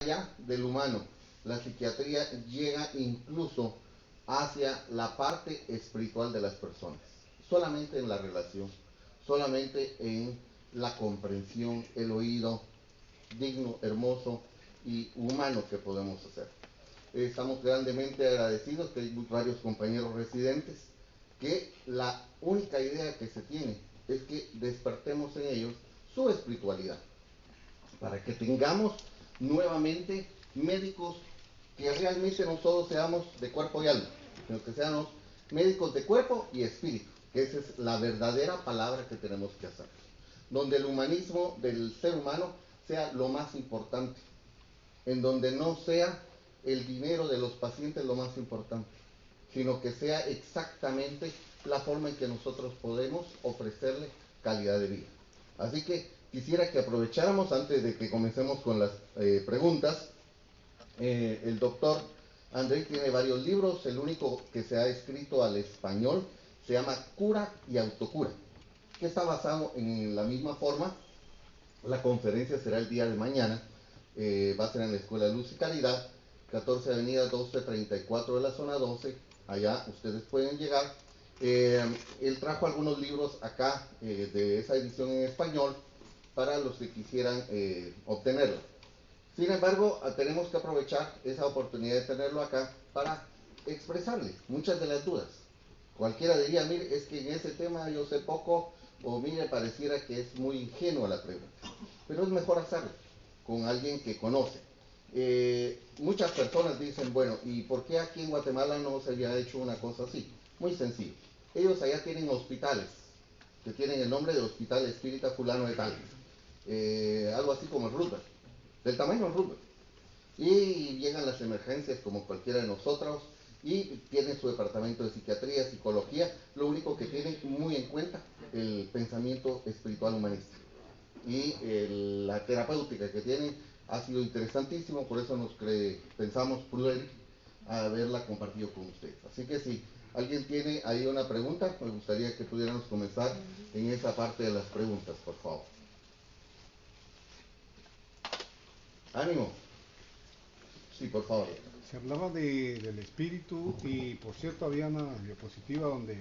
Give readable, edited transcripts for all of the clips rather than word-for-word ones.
allá del humano. La psiquiatría llega incluso hacia la parte espiritual de las personas, solamente en la relación, solamente en la comprensión, el oído digno, hermoso y humano que podemos hacer. Estamos grandemente agradecidos que hay varios compañeros residentes que la única idea que se tiene es que despertemos en ellos su espiritualidad, para que tengamos nuevamente médicos que realmente no solo seamos de cuerpo y alma, sino que seamos médicos de cuerpo y espíritu, que esa es la verdadera palabra que tenemos que hacer, donde el humanismo del ser humano sea lo más importante, en donde no sea el dinero de los pacientes lo más importante, sino que sea exactamente la forma en que nosotros podemos ofrecerle calidad de vida. Así que quisiera que aprovecháramos antes de que comencemos con las preguntas. El doctor André tiene varios libros, el único que se ha escrito al español se llama Cura y Autocura, que está basado en la misma forma. La conferencia será el día de mañana, va a ser en la Escuela Luz y Caridad, 14 Avenida 1234 de la zona 12, allá ustedes pueden llegar. Él trajo algunos libros acá de esa edición en español para los que quisieran obtenerla. Sin embargo, tenemos que aprovechar esa oportunidad de tenerlo acá para expresarle muchas de las dudas. Cualquiera diría, mire, es que en ese tema yo sé poco, o mire, pareciera que es muy ingenua la pregunta. Pero es mejor hacerlo con alguien que conoce. Muchas personas dicen, bueno, ¿y por qué aquí en Guatemala no se había hecho una cosa así? Muy sencillo. Ellos allá tienen hospitales, que tienen el nombre de Hospital Espírita Fulano de Tal. Algo así como el Rupert, del tamaño del Rupert. Y llegan las emergencias como cualquiera de nosotros y tienen su departamento de psiquiatría, psicología, lo único que tienen muy en cuenta el pensamiento espiritual humanista. Y la terapéutica que tienen ha sido interesantísimo, por eso pensamos prudente haberla compartido con ustedes. Así que si alguien tiene ahí una pregunta, me gustaría que pudiéramos comenzar en esa parte de las preguntas, por favor. Ánimo. Sí, por favor. Se hablaba del espíritu y por cierto había una diapositiva donde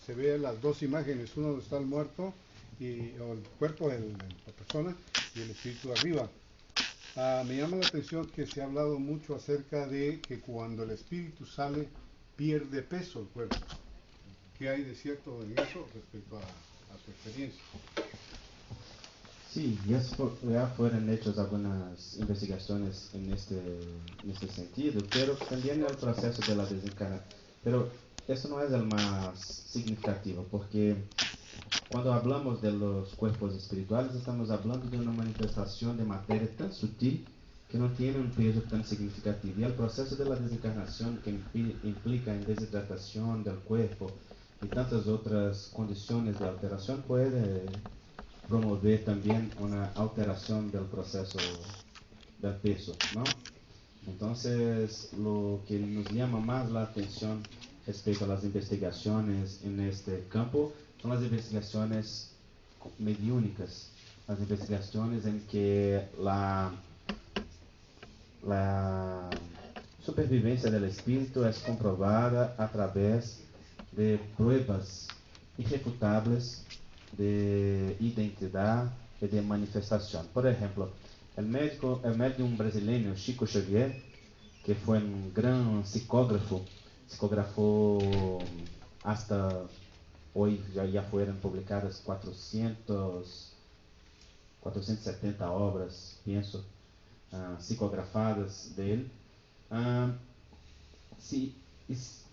se ve las dos imágenes, uno donde está el muerto o el cuerpo de la persona y el espíritu arriba. Me llama la atención que se ha hablado mucho acerca de que cuando el espíritu sale pierde peso el cuerpo. ¿Qué hay de cierto en eso respecto a su experiencia? Sí, ya fueron hechas algunas investigaciones en este sentido, pero también el proceso de la desencarnación. Pero eso no es el más significativo, porque cuando hablamos de los cuerpos espirituales, estamos hablando de una manifestación de materia tan sutil que no tiene un peso tan significativo. Y el proceso de la desencarnación, que implica en deshidratación del cuerpo y tantas otras condiciones de alteración, puede promover también una alteración del proceso del peso, ¿no? Entonces, lo que nos llama más la atención respecto a las investigaciones en este campo son las investigaciones mediúnicas, las investigaciones en que la supervivencia del espíritu es comprobada a través de pruebas irrefutables de identidad y de manifestación. Por ejemplo, el médium brasileño Chico Xavier, que fue un gran psicógrafo, psicografó hasta hoy ya fueron publicadas 470 obras, pienso, psicografadas de él. Si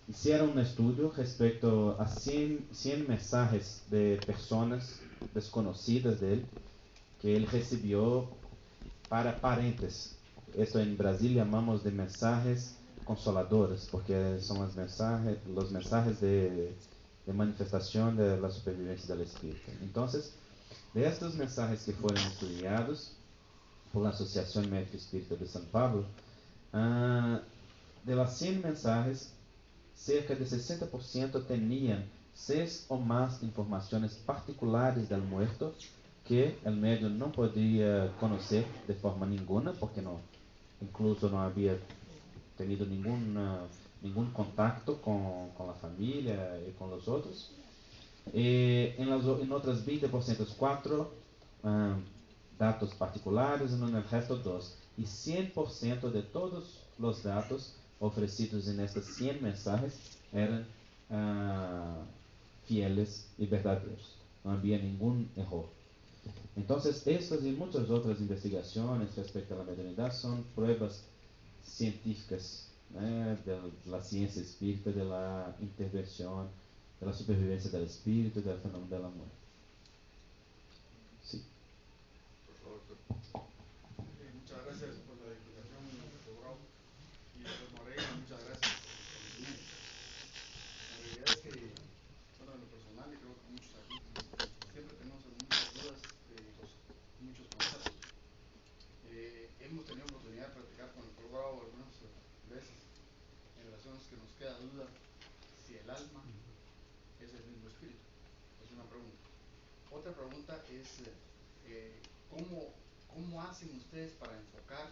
hicieron un estudio respecto a 100 mensajes de personas desconocidas de él que él recibió para parentes. Esto en Brasil llamamos de mensajes consoladores, porque son los mensajes de manifestación de la supervivencia del espíritu. Entonces, de estos mensajes que fueron estudiados por la Asociación Médica Espírita de São Paulo, de las 100 mensajes, cerca de 60% tenían 6 o más informaciones particulares del muerto que el medio no podía conocer de forma ninguna, porque incluso no había tenido ningún contacto con la familia y con los otros. En otras 20% 4 datos particulares, y en el resto 2. Y 100% de todos los datos ofrecidos en estas 100 mensajes eran fieles y verdaderos. No había ningún error. Entonces, estas y muchas otras investigaciones respecto a la mediunidad son pruebas científicas, de la ciencia espírita, de la intervención, de la supervivencia del espíritu, del fenómeno de la muerte. Sí. Muchas gracias por la explicación, doctor Bravo. Y doctor Moreira, muchas gracias por el conocimiento. La realidad es que, bueno, en lo personal, y creo que muchos aquí, siempre tenemos muchas dudas de muchos conceptos. Hemos tenido oportunidad de practicar con el doctor Bravo algunas veces en relaciones que nos queda duda si el alma es el mismo espíritu. Es una pregunta. Otra pregunta es, ¿cómo hacen ustedes para enfocar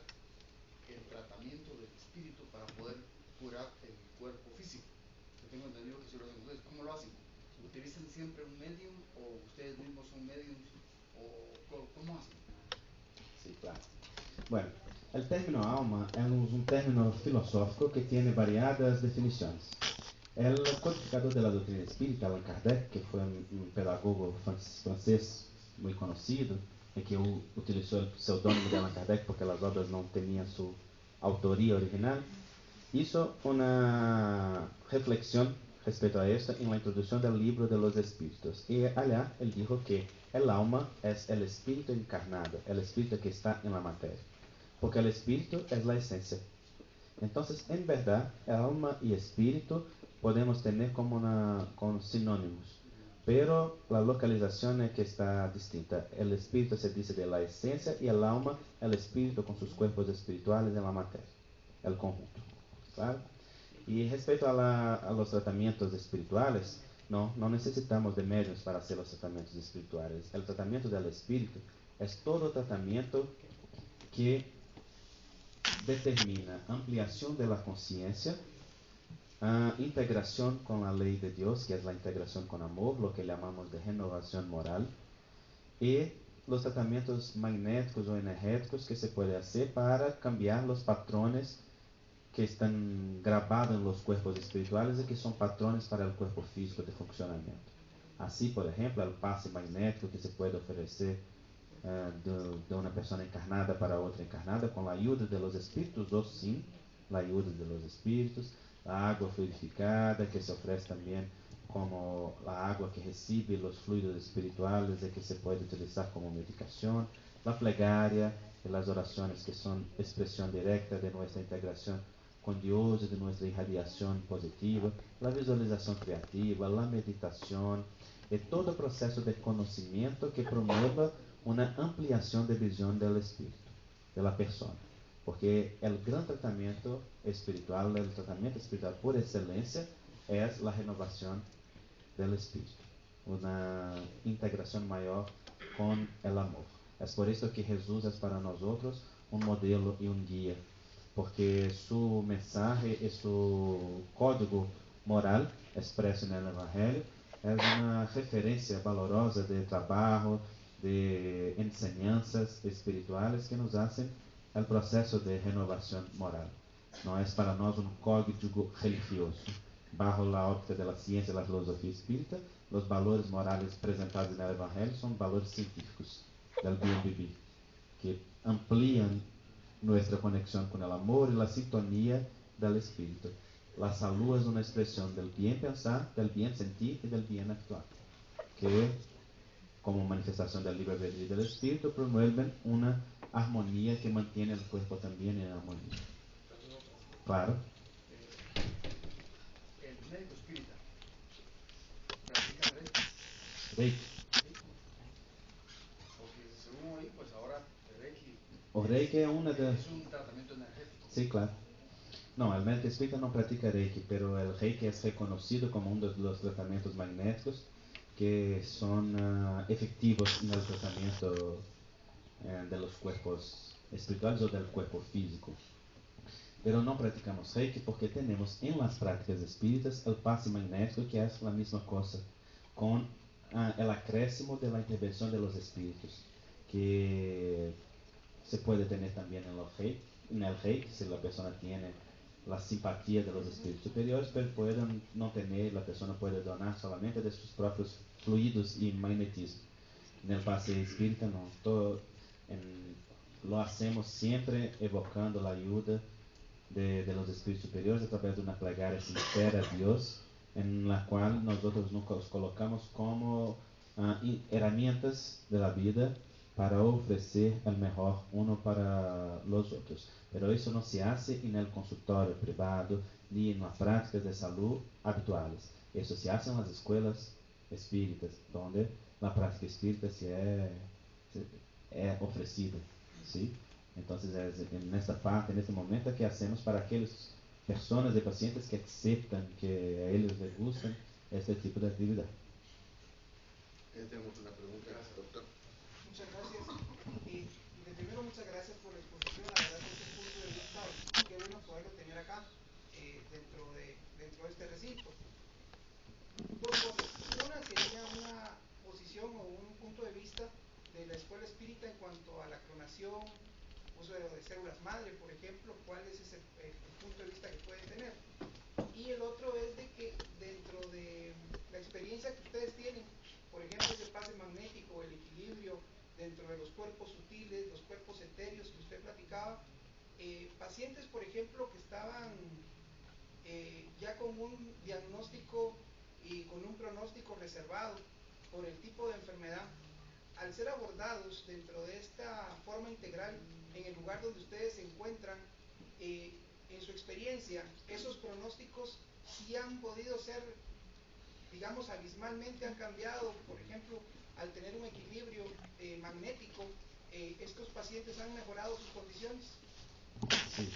el tratamiento del espíritu para poder curar el cuerpo físico? Yo tengo entendido que si lo hacen ustedes, ¿cómo lo hacen? ¿Utilizan siempre un medium o ustedes mismos son mediums? ¿O cómo hacen? Sí, claro. Bueno, el término alma es un término filosófico que tiene variadas definiciones. El codificador de la doctrina espírita, Allan Kardec, que fue un pedagogo francés muy conocido y que utilizó el seudónimo de Allan Kardec porque las obras no tenían su autoría original, hizo una reflexión respecto a esto en la introducción del libro de los espíritus. Y allá él dijo que el alma es el espíritu encarnado, el espíritu que está en la materia, porque el espíritu es la esencia. Entonces, en verdad, alma y espíritu podemos tener como sinónimos, pero la localización es que está distinta. El espíritu se dice de la esencia y el alma, el espíritu con sus cuerpos espirituales en la materia, el conjunto. ¿Claro? Y respecto a los tratamientos espirituales, no necesitamos de medios para hacer los tratamientos espirituales. El tratamiento del espíritu es todo tratamiento que determina ampliación de la conciencia, integración con la ley de Dios, que es la integración con amor, lo que llamamos de renovación moral, y los tratamientos magnéticos o energéticos que se puede hacer para cambiar los patrones que están grabados en los cuerpos espirituales y que son patrones para el cuerpo físico de funcionamiento. Así, por ejemplo, el pase magnético que se puede ofrecer de una persona encarnada para otra encarnada con la ayuda de los espíritus o sin la ayuda de los espíritus, la agua fluidificada que se ofrece también como la agua que recibe los fluidos espirituales y que se puede utilizar como medicación, la plegaria y las oraciones que son expresión directa de nuestra integración con Dios y de nuestra irradiación positiva, la visualización creativa, la meditación y todo proceso de conocimiento que promueva una ampliación de visión del espíritu, de la persona. Porque el gran tratamiento espiritual por excelencia es la renovación del espíritu, una integración mayor con el amor. Es por esto que Jesús es para nosotros un modelo y un guía, porque su mensaje y su código moral expreso en el Evangelio es una referencia valorosa de trabajo, de enseñanzas espirituales que nos hacen el proceso de renovación moral. No es para nosotros un código religioso. Bajo la óptica de la ciencia y la filosofía espírita, los valores morales presentados en el Evangelio son valores científicos del bien vivir, que amplían nuestra conexión con el amor y la sintonía del espíritu. La salud es una expresión del bien pensar, del bien sentir y del bien actuar, que como manifestación del libre albedrío del espíritu promueven una armonía que mantiene el cuerpo también en armonía. Claro. El médico espírita practica Reiki. Reiki. Porque según oí, pues ahora el Reiki O Reiki es un tratamiento energético. Sí, claro. No, el médico espírita no practica Reiki, pero el Reiki es reconocido como uno de los tratamientos magnéticos que son efectivos en el tratamiento de los cuerpos espirituales o del cuerpo físico. pero no practicamos Reiki porque tenemos en las prácticas espíritas el pase magnético, que es la misma cosa, con el acréscimo de la intervención de los espíritus, que se puede tener también en el Reiki, si la persona tiene la simpatía de los espíritus superiores, pero puede no tener, la persona puede donar solamente de sus propios fluidos y magnetismo. En el pase espírita no, lo hacemos siempre evocando la ayuda de los espíritus superiores a través de una plegaria sincera a Dios, en la cual nosotros nos colocamos como herramientas de la vida para ofrecer el mejor uno para los otros. Pero eso no se hace en el consultorio privado ni en las prácticas de salud habituales. Eso se hace en las escuelas espíritas, donde la práctica espírita é ofrecida, ¿sí? Entonces es en esta parte, en este momento que hacemos para aquellas personas y pacientes que aceptan, que a ellos les gustan este tipo de actividad. Tenemos una pregunta, doctor. Muchas gracias. De primero, muchas gracias por la exposición. La verdad que este punto de vista, qué bueno poderlo tener acá, dentro de este recinto. Dos cosas. Una sería una posición o un punto de vista de la escuela espírita en cuanto a la clonación, uso de células madre, por ejemplo, cuál es ese el punto de vista que pueden tener. Y el otro es de que dentro de la experiencia que ustedes tienen, por ejemplo, ese pase magnético, el equilibrio dentro de los cuerpos sutiles, los cuerpos etéreos que usted platicaba, pacientes, por ejemplo, que estaban ya con un diagnóstico y con un pronóstico reservado por el tipo de enfermedad, al ser abordados dentro de esta forma integral en el lugar donde ustedes se encuentran, en su experiencia, esos pronósticos sí han podido ser, digamos, abismalmente han cambiado. Por ejemplo, al tener un equilibrio magnético, estos pacientes han mejorado sus condiciones. Sí.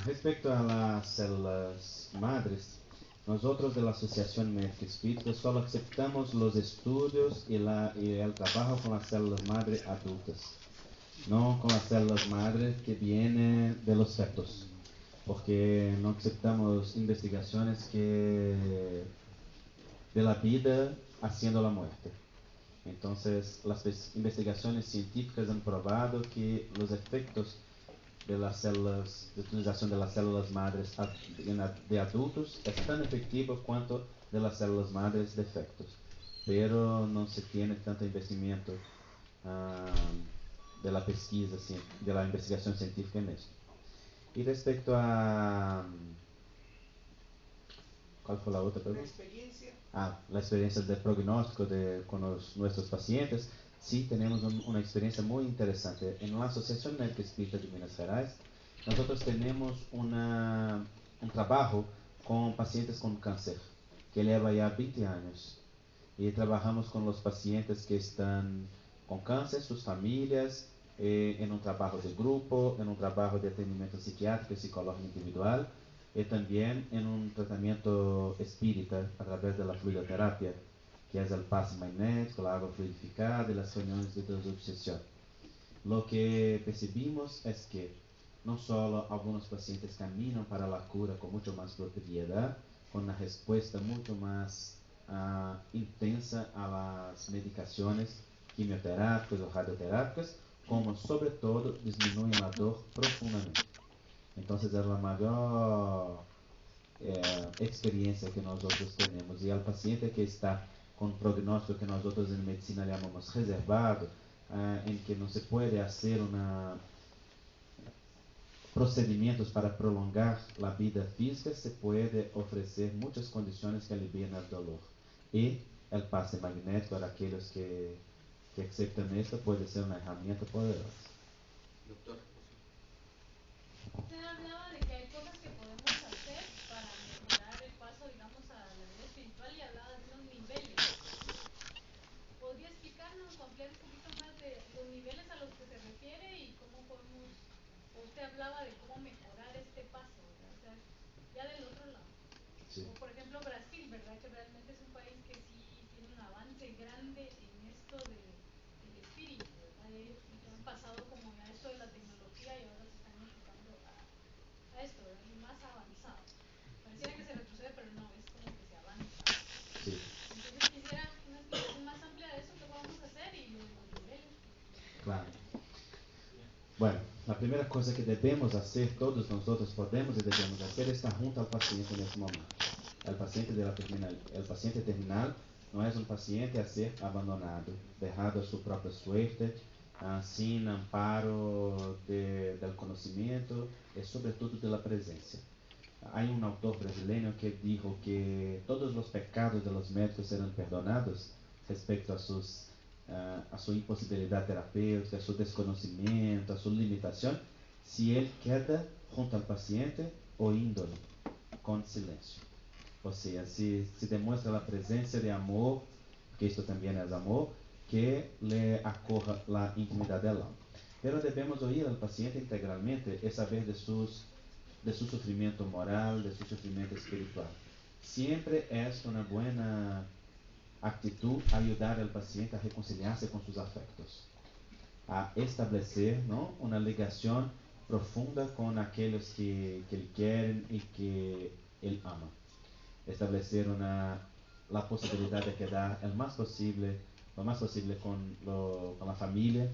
Respecto a las células madres, nosotros de la Asociación Médica Espírita solo aceptamos los estudios y el trabajo con las células madre adultas, no con las células madre que vienen de los fetos, porque no aceptamos investigaciones de la vida haciendo la muerte. Entonces, las investigaciones científicas han probado que los efectos de las células, de utilización de las células madres de adultos es tan efectivo cuanto de las células madres de fetos, pero no se tiene tanto investimento de la pesquisa, de la investigación científica en esto. Y respecto a... ¿Cuál fue la otra pregunta? La experiencia. La experiencia de pronóstico con nuestros pacientes. Sí, tenemos una experiencia muy interesante. En la Asociación Médica Espírita de Minas Gerais, nosotros tenemos un trabajo con pacientes con cáncer, que lleva ya 20 años. Y trabajamos con los pacientes que están con cáncer, sus familias, en un trabajo de grupo, en un trabajo de atendimiento psiquiátrico y psicológico individual, y también en un tratamiento espírita a través de la fluidoterapia, que es el pase magnético, la agua fluidificada y las reuniones de desobsesión. Lo que percibimos es que no solo algunos pacientes caminan para la cura con mucho más propiedad, con una respuesta mucho más intensa a las medicaciones quimioterápicas o radioterápicas, como sobre todo disminuyen la dor profundamente. Entonces es la mayor experiencia que nosotros tenemos. Y al paciente que está con pronóstico que nosotros en medicina llamamos reservado, en que no se puede hacer procedimientos para prolongar la vida física, se puede ofrecer muchas condiciones que alivien el dolor. Y el pase magnético para aquellos que aceptan esto puede ser una herramienta poderosa. Doctor. Usted hablaba de que hay cosas que podemos hacer para mejorar el paso, digamos, a la vida espiritual, y hablaba de unos niveles. ¿Podría explicarnos o ampliar un poquito más de los niveles a los que se refiere y cómo podemos, o usted hablaba de cómo mejorar este paso, ¿verdad? O sea, ya del otro lado? Sí. O por ejemplo Brasil, ¿verdad? Que realmente es un país que sí tiene un avance grande en esto del espíritu, ¿verdad? Ellos han pasado como ya esto de la tecnología y ahora se están enfocando cosa que debemos hacer, todos nosotros podemos y debemos hacer, es estar junto al paciente en ese momento. El paciente terminal no es un paciente a ser abandonado, dejado a su propia suerte, sin amparo del conocimiento y sobre todo de la presencia. Hay un autor brasileño que dijo que todos los pecados de los médicos serán perdonados respecto a su imposibilidad terapéutica, a su desconocimiento, a su limitación, si él queda junto al paciente oíndolo con silencio. O sea, si demuestra la presencia de amor, que esto también es amor, que le acorra la intimidad del alma. Pero debemos oír al paciente integralmente y saber de su sufrimiento moral, de su sufrimiento espiritual. Siempre es una buena actitud ayudar al paciente a reconciliarse con sus afectos, a establecer, ¿no?, una ligación profunda con aquellos que él quiere y que él ama. Establecer la posibilidad de quedar lo más posible con la familia,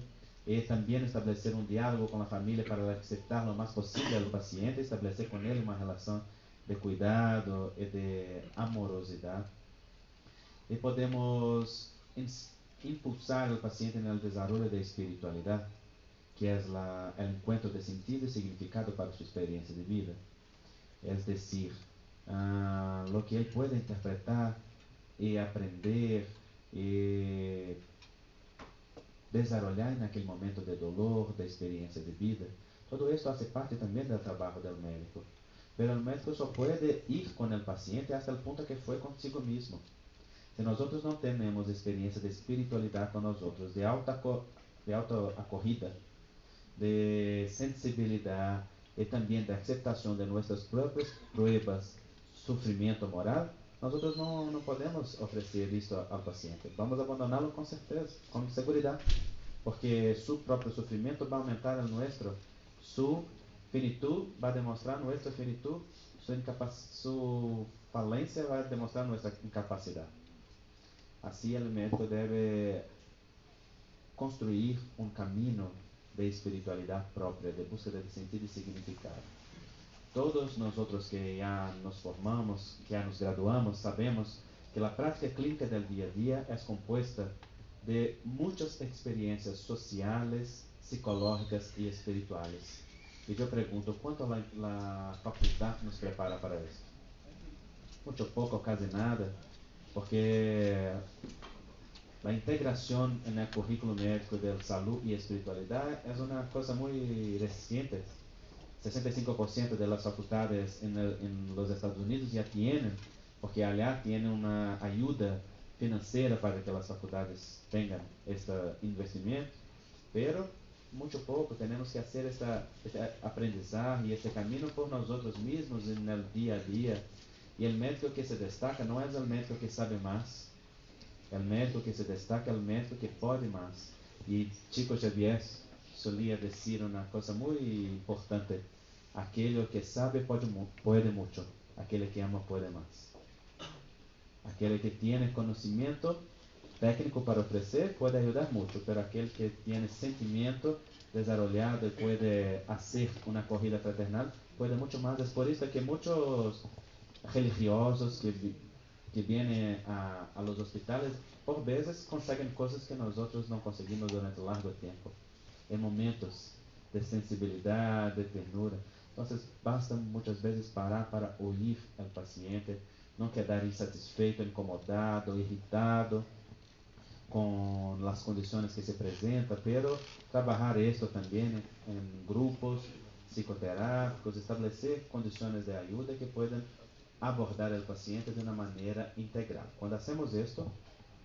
y también establecer un diálogo con la familia para aceptar lo más posible al paciente, establecer con él una relación de cuidado y de amorosidad. Y podemos impulsar al paciente en el desarrollo de espiritualidad, que es el encuentro de sentido y significado para su experiencia de vida. Es decir, lo que él puede interpretar y aprender y desarrollar en aquel momento de dolor, de experiencia de vida. Todo esto hace parte también del trabajo del médico. Pero el médico solo puede ir con el paciente hasta el punto que fue consigo mismo. Si nosotros no tenemos experiencia de espiritualidad con nosotros, de alta acogida, de sensibilidad y también de aceptación de nuestras propias pruebas, sufrimiento moral, nosotros no podemos ofrecer esto al paciente. Vamos a abandonarlo con certeza, con seguridad, porque su propio sufrimiento va a aumentar el nuestro. Su finitud va a demostrar nuestra finitud, su falencia va a demostrar nuestra incapacidad. Así el médico debe construir un camino de espiritualidad propia, de búsqueda de sentido y significado. Todos nosotros que ya nos formamos, que ya nos graduamos, sabemos que la práctica clínica del día a día es compuesta de muchas experiencias sociales, psicológicas y espirituales. Y yo pregunto, ¿cuánto la facultad nos prepara para esto? Mucho poco, casi nada, porque la integración en el currículo médico de salud y espiritualidad es una cosa muy reciente. 65% de las facultades en los Estados Unidos ya tienen, porque allá tienen una ayuda financiera para que las facultades tengan este investimento, pero mucho poco. Tenemos que hacer este aprendizaje y este camino por nosotros mismos en el día a día. Y el médico que se destaca no es el médico que sabe más. El médico que se destaca es el médico que puede más. Y Chico Xavier solía decir una cosa muy importante: aquel que sabe puede mucho, aquel que ama puede más. Aquel que tiene conocimiento técnico para ofrecer puede ayudar mucho, pero aquel que tiene sentimiento desarrollado y puede hacer una acogida fraternal puede mucho más. Es por eso que muchos religiosos que vienen a los hospitales por veces consiguen cosas que nosotros no conseguimos durante largo tiempo, en momentos de sensibilidad, de ternura. Entonces basta muchas veces parar para oír al paciente, no quedar insatisfeito, incomodado, irritado con las condiciones que se presentan, pero trabajar esto también en grupos psicoterápicos, establecer condiciones de ayuda que puedan abordar al paciente de una manera integral. Cuando hacemos esto,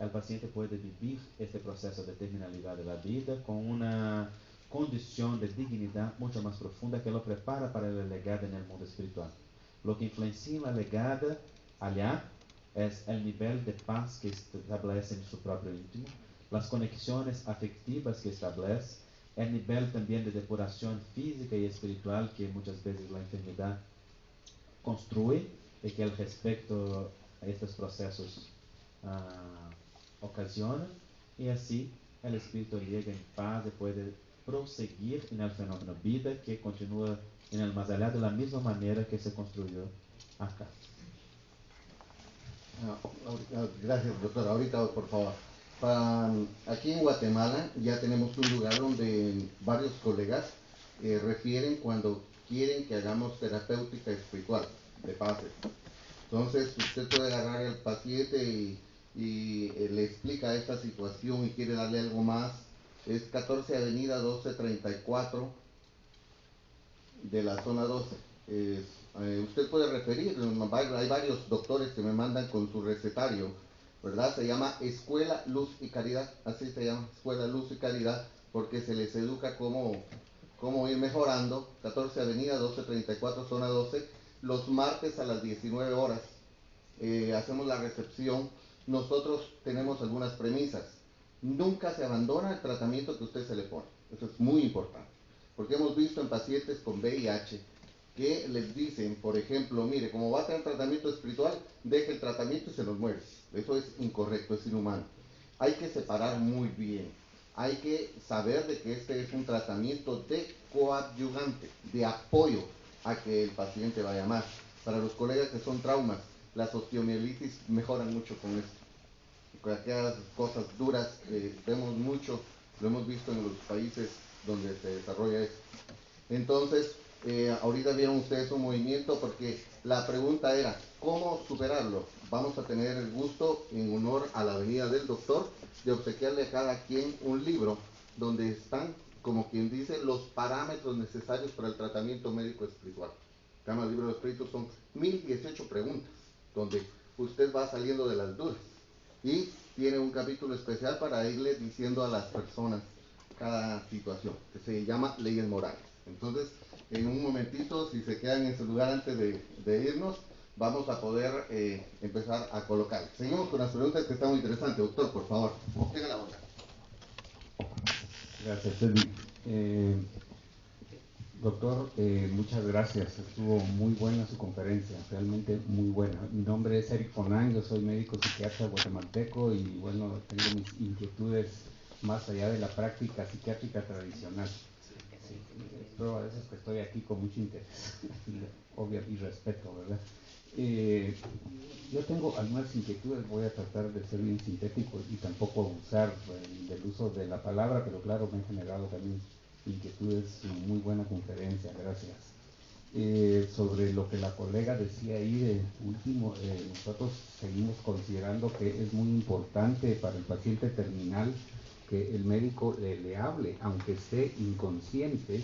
el paciente puede vivir este proceso de terminalidad de la vida con una condición de dignidad mucho más profunda que lo prepara para la legada en el mundo espiritual. Lo que influencia en la legada allá es el nivel de paz que establece en su propio íntimo, las conexiones afectivas que establece, el nivel también de depuración física y espiritual que muchas veces la enfermedad construye y que el respecto a estos procesos ocasiona, y así el espíritu llega en paz y puede proseguir en el fenómeno vida que continúa en el más allá de la misma manera que se construyó acá. Gracias, doctor. Ahorita, por favor. Aquí en Guatemala ya tenemos un lugar donde varios colegas refieren cuando quieren que hagamos terapéutica espiritual de pases. Entonces, usted puede agarrar al paciente y le explica esta situación y quiere darle algo más. Es 14 Avenida 1234 de la zona 12. Usted puede referir, hay varios doctores que me mandan con su recetario, ¿verdad? Se llama Escuela Luz y Caridad, así se llama, Escuela Luz y Caridad, porque se les educa cómo ir mejorando. 14 Avenida 1234, zona 12, los martes a las 19 horas. Hacemos la recepción. Nosotros tenemos algunas premisas. Nunca se abandona el tratamiento que usted se le pone. Eso es muy importante. Porque hemos visto en pacientes con VIH que les dicen, por ejemplo, mire, como va a tener tratamiento espiritual, deje el tratamiento y se nos muere. Eso es incorrecto, es inhumano. Hay que separar muy bien. Hay que saber de que este es un tratamiento de coadyuvante, de apoyo a que el paciente vaya más. Para los colegas que son traumas, las osteomielitis mejoran mucho con esto. Con aquellas cosas duras vemos mucho, lo hemos visto en los países donde se desarrolla esto. Entonces, ahorita vieron ustedes un movimiento porque la pregunta era, ¿cómo superarlo? Vamos a tener el gusto, en honor a la venida del doctor, de obsequiarle a cada quien un libro donde están, como quien dice, los parámetros necesarios para el tratamiento médico espiritual. Se llama el libro de espíritus, son 1018 preguntas, donde usted va saliendo de las dudas. Y tiene un capítulo especial para irle diciendo a las personas cada situación, que se llama Leyes Morales. Entonces, en un momentito, si se quedan en su lugar antes de irnos, vamos a poder empezar a colocar. Seguimos con las preguntas que están muy interesantes. Doctor, por favor, tenga la boca. Gracias, Edwin. Doctor, muchas gracias. Estuvo muy buena su conferencia, realmente muy buena. Mi nombre es Eric Fonán, yo soy médico psiquiatra guatemalteco y bueno, tengo mis inquietudes más allá de la práctica psiquiátrica tradicional. Sí, pero a veces que estoy aquí con mucho interés y respeto, ¿verdad? Yo tengo algunas inquietudes, voy a tratar de ser bien sintético y tampoco abusar del uso de la palabra, pero claro, me han generado también inquietudes. Muy buena conferencia, gracias. Sobre lo que la colega decía ahí de último, nosotros seguimos considerando que es muy importante para el paciente terminal que el médico le hable, aunque esté inconsciente,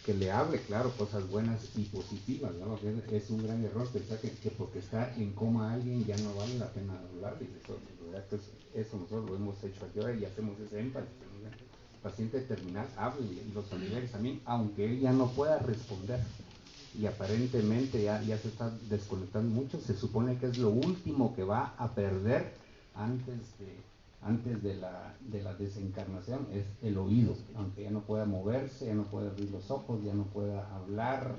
que le hable, claro, cosas buenas y positivas, ¿no? Es un gran error pensar que porque está en coma alguien ya no vale la pena hablar, y eso nosotros lo hemos hecho aquí ahora y hacemos ese énfasis. El paciente terminal hable y los familiares también, aunque él ya no pueda responder y aparentemente ya se está desconectando mucho, se supone que es lo último que va a perder antes de la desencarnación, es el oído, aunque ya no pueda moverse, ya no pueda abrir los ojos, ya no pueda hablar,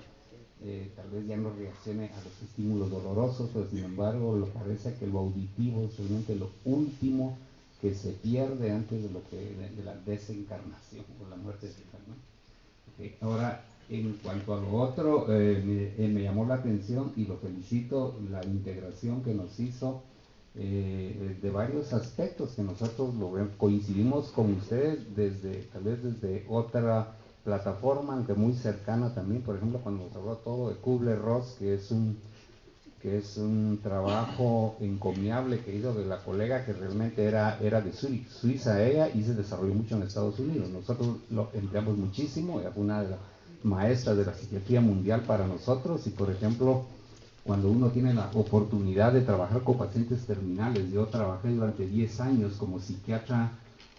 tal vez ya no reaccione a los estímulos dolorosos, pero sin embargo lo parece que lo auditivo es realmente lo último que se pierde antes de la desencarnación o la muerte eterna, ¿no? Okay. Ahora, en cuanto a lo otro, me llamó la atención y lo felicito, la integración que nos hizo de varios aspectos que nosotros coincidimos con ustedes tal vez desde otra plataforma, aunque muy cercana también. Por ejemplo, cuando nos habló todo de Kubler-Ross, que es un trabajo encomiable que hizo de la colega que realmente era de Suiza ella, y se desarrolló mucho en Estados Unidos. Nosotros lo empleamos muchísimo, era una de las maestras de la psiquiatría mundial para nosotros. Y por ejemplo, cuando uno tiene la oportunidad de trabajar con pacientes terminales, yo trabajé durante 10 años como psiquiatra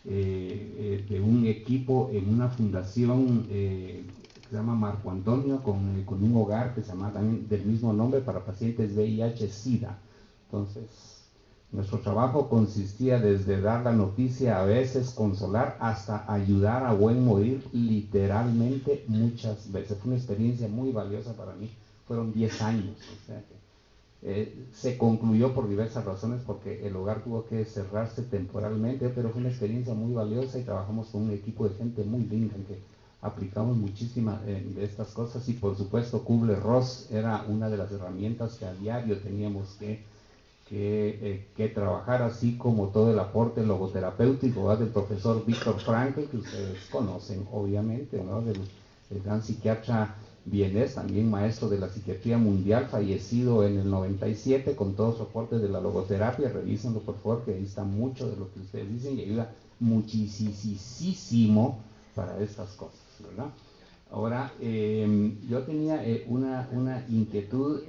de un equipo en una fundación que se llama Marco Antonio, con un hogar que se llama también del mismo nombre para pacientes VIH-Sida. Entonces, nuestro trabajo consistía desde dar la noticia, a veces consolar, hasta ayudar a buen morir, literalmente muchas veces. Fue una experiencia muy valiosa para mí. Fueron 10 años. O sea que Se concluyó por diversas razones, porque el hogar tuvo que cerrarse temporalmente, pero fue una experiencia muy valiosa y trabajamos con un equipo de gente muy linda en que aplicamos muchísimas de estas cosas, y por supuesto Kubler-Ross era una de las herramientas que a diario teníamos que trabajar, así como todo el aporte logoterapéutico, ¿verdad?, del profesor Viktor Frankl, que ustedes conocen obviamente, ¿no?, del gran psiquiatra vienés, también maestro de la psiquiatría mundial, fallecido en el 97, con todo su aporte de la logoterapia. Revísenlo por favor, que ahí está mucho de lo que ustedes dicen y ayuda muchísimo para estas cosas, ¿verdad? Ahora, yo tenía una inquietud.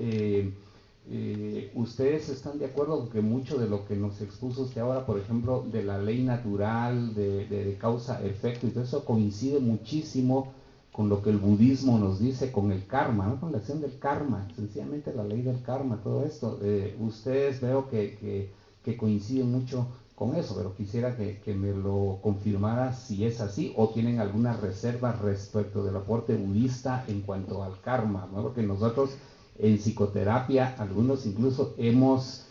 ¿Ustedes están de acuerdo con que mucho de lo que nos expuso usted ahora, por ejemplo, de la ley natural, de causa-efecto y todo eso, coincide muchísimo con lo que el budismo nos dice, con el karma, ¿no?, con la acción del karma, sencillamente la ley del karma, todo esto? Ustedes veo que coinciden mucho con eso, pero quisiera que me lo confirmara si es así, o tienen alguna reserva respecto del aporte budista en cuanto al karma, ¿no? Porque nosotros en psicoterapia, algunos incluso hemos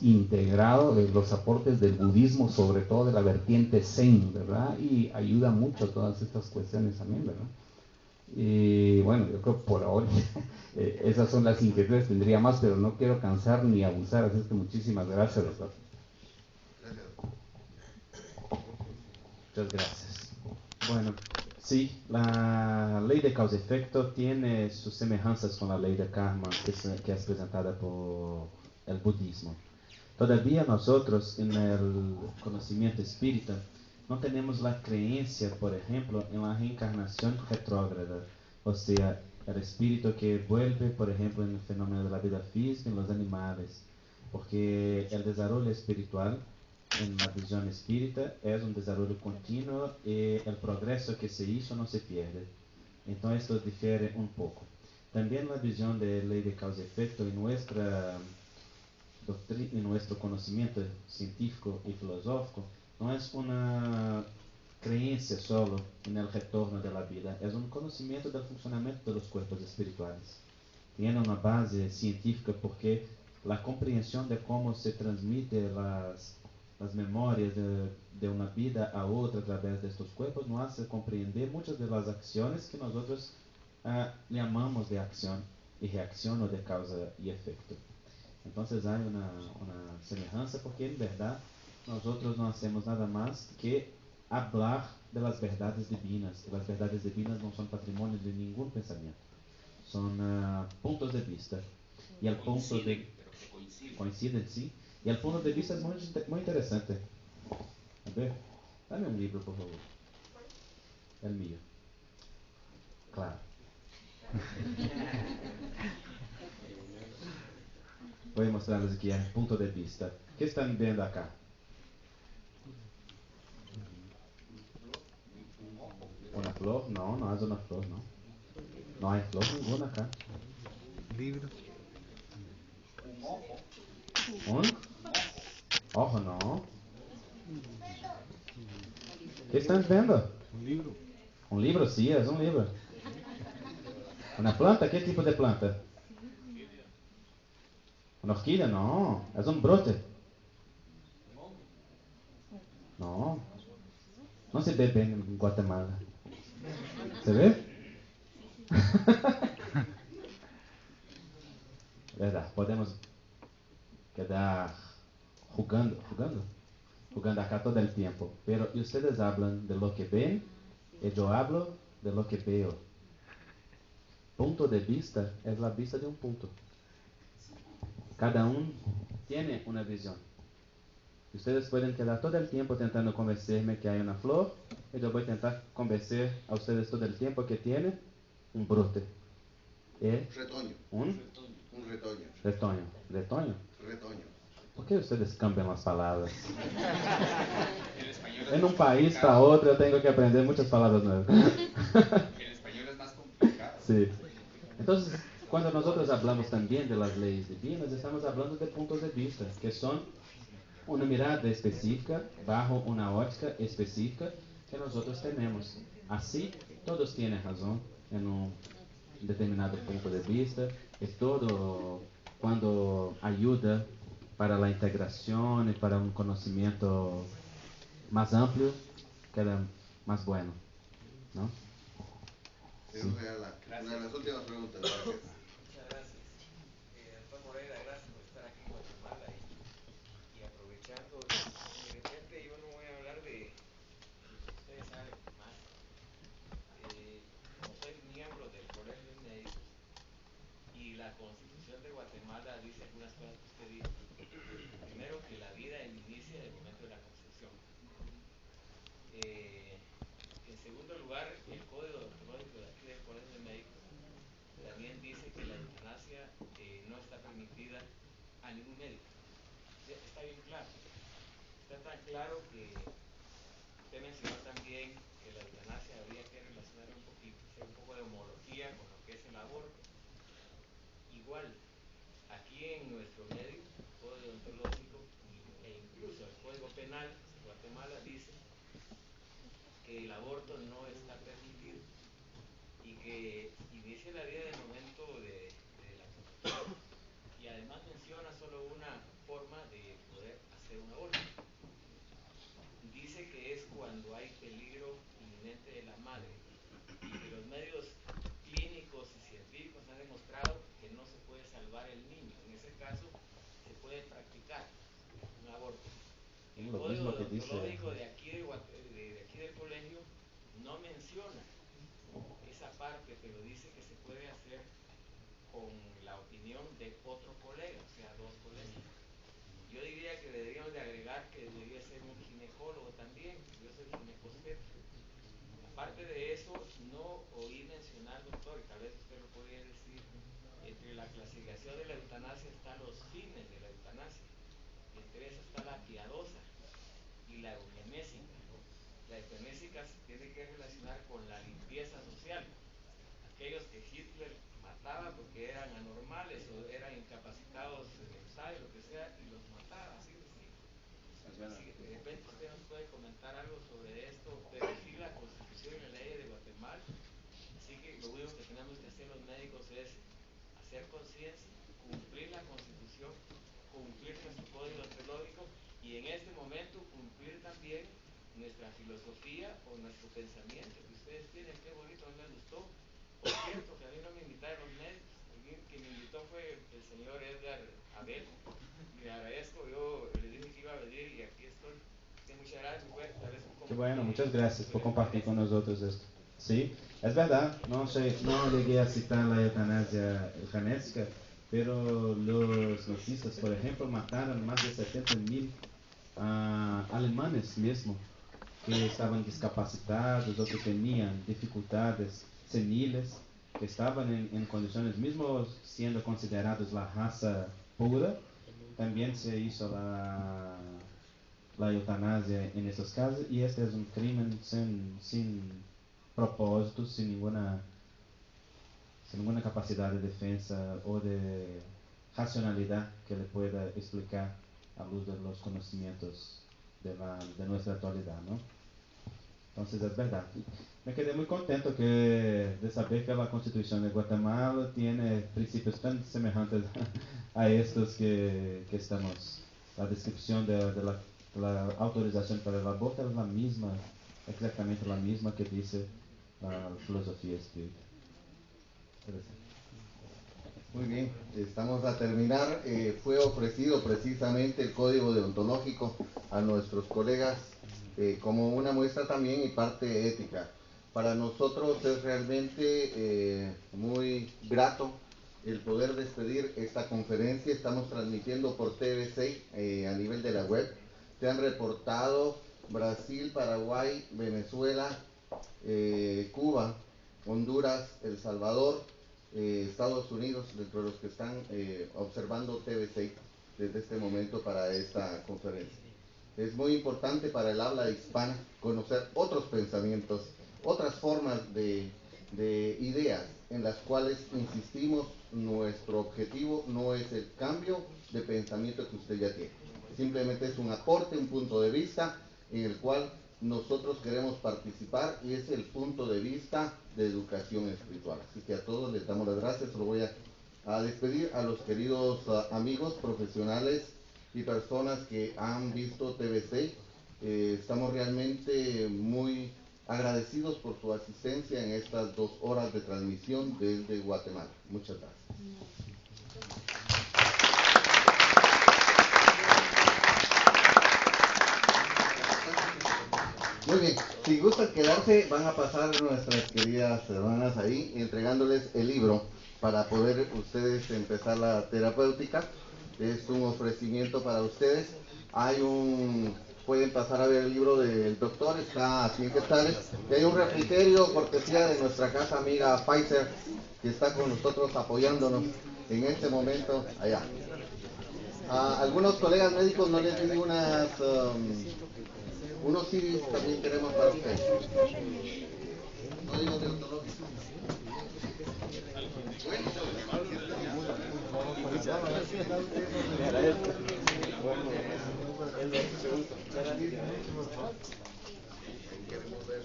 integrado los aportes del budismo, sobre todo de la vertiente Zen, ¿verdad? Y ayuda mucho todas estas cuestiones también, ¿verdad? Y bueno, yo creo que por ahora esas son las inquietudes. Tendría más, pero no quiero cansar ni abusar, así es que muchísimas gracias, doctor. Muchas gracias. Bueno, sí, la ley de causa-efecto tiene sus semejanzas con la ley de karma que es presentada por el budismo. Todavía nosotros en el conocimiento espírita no tenemos la creencia, por ejemplo, en la reencarnación retrógrada, o sea, el espíritu que vuelve, por ejemplo, en el fenómeno de la vida física, en los animales, porque el desarrollo espiritual en la visión espírita es un desarrollo continuo y el progreso que se hizo no se pierde. Entonces esto difiere un poco. También la visión de ley de causa y efecto en nuestra doctrina, en nuestro conocimiento científico y filosófico, no es una creencia solo en el retorno de la vida, es un conocimiento del funcionamiento de los cuerpos espirituales. Tiene una base científica porque la comprensión de cómo se transmiten las memorias de una vida a otra a través de estos cuerpos nos hace comprender muchas de las acciones que nosotros llamamos de acción y reacción, o de causa y efecto. Entonces hay una semejanza, porque en verdad nosotros no hacemos nada más que hablar de las verdades divinas. Las verdades divinas no son patrimonio de ningún pensamiento, son puntos de vista. Y el punto de coinciden, sí. Y el punto de vista es muy interesante. A ver, dame un libro, por favor. El mío. Claro. Voy a mostrarles aquí el punto de vista. ¿Qué están viendo acá? ¿Una flor? No, no es una flor, no. No hay flor ninguna acá. Libros. ¿Un ojo? No. ¿Qué están viendo? Un libro. Un libro, sí, es un libro. ¿Una planta? ¿Qué tipo de planta? ¿Una orquídea? No, es un brote. No, no se ve bien en Guatemala. ¿Se ve? Verdad, podemos quedar jugando acá todo el tiempo. Pero ustedes hablan de lo que ven y yo hablo de lo que veo. Punto de vista es la vista de un punto. Cada uno tiene una visión. Ustedes pueden quedar todo el tiempo tentando convencerme que hay una flor, y yo voy a intentar convencer a ustedes todo el tiempo que tiene un brote. Retoño. Un Retoño. retoño. ¿Retoño? Retoño. ¿Por qué ustedes cambian las palabras? En un país para otro yo tengo que aprender muchas palabras nuevas. En español es más complicado. Sí. Entonces, cuando nosotros hablamos también de las leyes divinas, estamos hablando de puntos de vista, que son una mirada específica, bajo una óptica específica que nosotros tenemos. Así, todos tienen razón en un determinado punto de vista, y todo cuando ayuda para la integración y para un conocimiento más amplio, queda más bueno, ¿no? Señor Reala, una de las últimas preguntas. Gracias. Muchas gracias. Doctor Moreira, gracias por estar aquí en Guatemala y aprovechando, de repente yo no voy a hablar de, ustedes saben más, como soy miembro del Colegio de Médicos y la Constitución de Guatemala dice algunas cosas que usted dijo. Primero, que la vida inicia en el momento de la concepción. En segundo lugar, el código deontológico de aquí del Colegio de Médicos también dice que la eutanasia no está permitida a ningún médico. Está bien claro. Está tan claro que usted mencionó también que la eutanasia habría que relacionar un poquito, hacer un poco de homología con lo que es el aborto. Igual, aquí en nuestro medio, el código deontológico e incluso el código penal de Guatemala dice que el aborto no está permitido y que inicia la vida en el momento de la concepción. Y además menciona solo una forma de poder hacer un aborto. Dice que es cuando hay peligro inminente de la madre y que los medios clínicos y científicos han demostrado que no se puede salvar el niño. En ese caso se puede practicar un aborto. El Lo código mismo que dice. deontológico de aquí, de aquí del colegio no menciona esa parte, pero dice que se puede hacer con la opinión de otro colega, o sea, dos colegas. Yo diría que deberíamos de agregar que debería ser un ginecólogo también. Yo soy ginecobstetra. Aparte de eso, no oí mencionar, doctor, y tal vez usted lo podría decir, entre la clasificación de la eutanasia están los fines de la eutanasia. Entre esas está la piadosa y la eugenésica. La eugenésica se tiene que relacionar con la limpieza social. Aquellos que Hitler mataba porque eran anormales o eran incapacitados mentales, lo que sea, y los mataba, así de simple. Así que de repente usted nos puede comentar algo sobre esto, pero sí la Constitución y la ley de Guatemala. Así que lo único que tenemos que hacer los médicos es hacer conciencia, cumplir la Constitución, cumplir nuestro código deontológico y en este momento cumplir también nuestra filosofía o nuestro pensamiento que ustedes tienen. Qué bonito, a mí me gustó. Por cierto, que a mí no me invitaron los médicos, el que me invitó fue el señor Edgar Abel. Le agradezco, yo le dije que iba a venir y aquí estoy. Muchas gracias, tal vez Qué bueno, muchas gracias por compartir con nosotros esto. Sí, es verdad, no llegué a citar la eutanasia eugenésica, pero los nazistas, por ejemplo, mataron más de 70.000 alemanes mismo, que estaban discapacitados o que tenían dificultades seniles, que estaban en condiciones, mismo siendo considerados la raza pura, también se hizo la eutanasia en esos casos, y este es un crimen sin propósito, sin ninguna capacidad de defensa o de racionalidad que le pueda explicar a luz de los conocimientos de nuestra actualidad, ¿no? Entonces es verdad. Me quedé muy contento de saber que la Constitución de Guatemala tiene principios tan semejantes a estos que estamos. La descripción de la autorización para el aborto es la misma, exactamente la misma que dice la filosofía espírita. Muy bien, estamos a terminar. Fue ofrecido precisamente el código deontológico a nuestros colegas como una muestra también y parte ética. Para nosotros es realmente muy grato el poder despedir esta conferencia. Estamos transmitiendo por TV6 a nivel de la web. Se han reportado Brasil, Paraguay, Venezuela, Cuba, Honduras, El Salvador, Estados Unidos, dentro de los que están observando TV6 desde este momento para esta conferencia. Es muy importante para el habla hispana conocer otros pensamientos, otras formas de ideas en las cuales insistimos. Nuestro objetivo no es el cambio de pensamiento que usted ya tiene, simplemente es un aporte, un punto de vista en el cual nosotros queremos participar, y es el punto de vista de educación espiritual. Así que a todos les damos las gracias. Lo voy a a despedir a los queridos amigos profesionales y personas que han visto TVC. Estamos realmente muy agradecidos por su asistencia en estas 2 horas de transmisión desde Guatemala. Muchas gracias. Muy bien, si gustan quedarse, van a pasar nuestras queridas hermanas ahí entregándoles el libro para poder ustedes empezar la terapéutica. Es un ofrecimiento para ustedes. Pueden pasar a ver el libro del doctor, está a 100 quetzales. Y hay un refrigerio cortesía de nuestra casa amiga Pfizer, que está con nosotros apoyándonos en este momento allá. A algunos colegas médicos no les di unos CDs también tenemos para ustedes. Código deontológico. Queremos ver